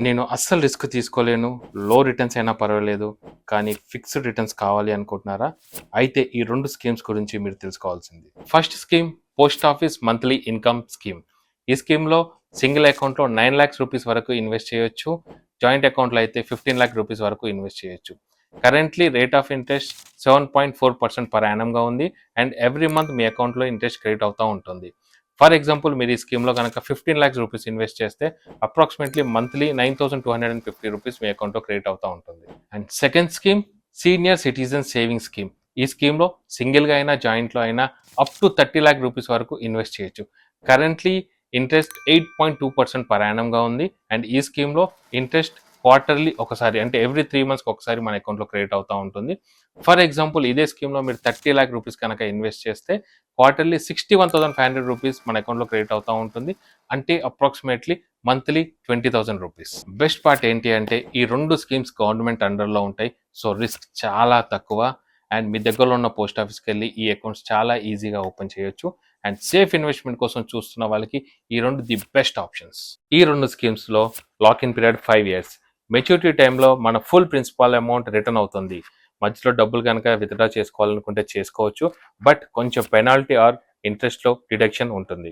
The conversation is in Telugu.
నేను అస్సలు రిస్క్ తీసుకోలేను. లో రిటర్న్స్ అయినా పర్వాలేదు. కానీ ఫిక్స్డ్ రిటర్న్స్ కావాలి అనుకుంటున్నారా? అయితే ఈ 2 స్కీమ్స్ గురించి మీరు తెలుసుకోవాల్సింది. First scheme post office monthly income scheme. ఈ స్కీమ్‌లో సింగిల్ అకౌంట్‌లో 9,00,000 రూపీస్ వరకు ఇన్వెస్ట్ చేయొచ్చు. జాయింట్ అకౌంట్‌లో అయితే 15,00,000 రూపీస్ వరకు ఇన్వెస్ట్ చేయొచ్చు. Currently rate of interest 7.4% per యానమ్‌గా ఉంది. అండ్ ఎవ్రీ మంత్ మీ అకౌంట్‌లో ఇంట్రెస్ట్ క్రెడిట్ అవుతా ఉంటుంది. ఫర్ ఎగ్జాంపుల్ మీరు ఈ స్కీమ్‌లో గనక 15,00,000 రూపీస్ ఇన్వెస్ట్ చేస్తే అప్రాక్సిమేట్లీ మంత్లీ 9,250 రూపీస్ మీ అకౌంట్‌లో క్రెడిట్ అవుతా ఉంటుంది. And second scheme senior citizen saving scheme. ఈ స్కీమ్‌లో సింగిల్‌గా అయినా జాయింట్‌లో అయినా అప్ టు 30,00,000 రూపీస్ వరకు ఇన్వెస్ట్ చేయొచ్చు. కరెంట్‌లీ ఇంట్రెస్ట్ 8.2% పర్ యానమ్‌గా ఉంది. అండ్ ఈ స్కీమ్‌లో ఇంట్రెస్ట్ క్వార్టర్లీ ఒకసారి అంటే ఎవ్రీ 3 మంత్స్‌కి ఒకసారి మన అకౌంట్‌లో క్రెడిట్ అవుతా ఉంటుంది. ఫర్ ఎగ్జాంపుల్ ఇదే స్కీమ్‌లో మీరు 30,00,000 రూపీస్ కనుక ఇన్వెస్ట్ చేస్తే క్వార్టర్లీ 61,500 రూపీస్ మన అకౌంట్‌లో క్రెడిట్ అవుతా ఉంటుంది. అంటే approximately monthly 20,000 rupees. Best part ఏంటి అంటే ఈ 2 స్కీమ్స్ గవర్నమెంట్ అండర్‌లో ఉంటాయి. సో రిస్క్ చాలా తక్కువ. అండ్ మీ దగ్గరలో ఉన్న పోస్ట్ ఆఫీస్‌కి వెళ్ళి ఈ అకౌంట్స్ చాలా ఈజీగా ఓపెన్ చేయొచ్చు. అండ్ సేఫ్ ఇన్వెస్ట్మెంట్ కోసం చూస్తున్న వాళ్ళకి ఈ 2 ది బెస్ట్ ఆప్షన్స్. ఈ 2 స్కీమ్స్‌లో lock in period 5 years. Maturity టైంలో మన ఫుల్ ప్రిన్సిపల్ అమౌంట్ రిటర్న్ అవుతుంది. మధ్యలో డబ్బులు కనుక విత్‌డ్రా చేసుకోవాలనుకుంటే చేసుకోవచ్చు. బట్ కొంచెం పెనాల్టీ ఆర్ ఇంట్రెస్ట్‌లో డిడక్షన్ ఉంటుంది.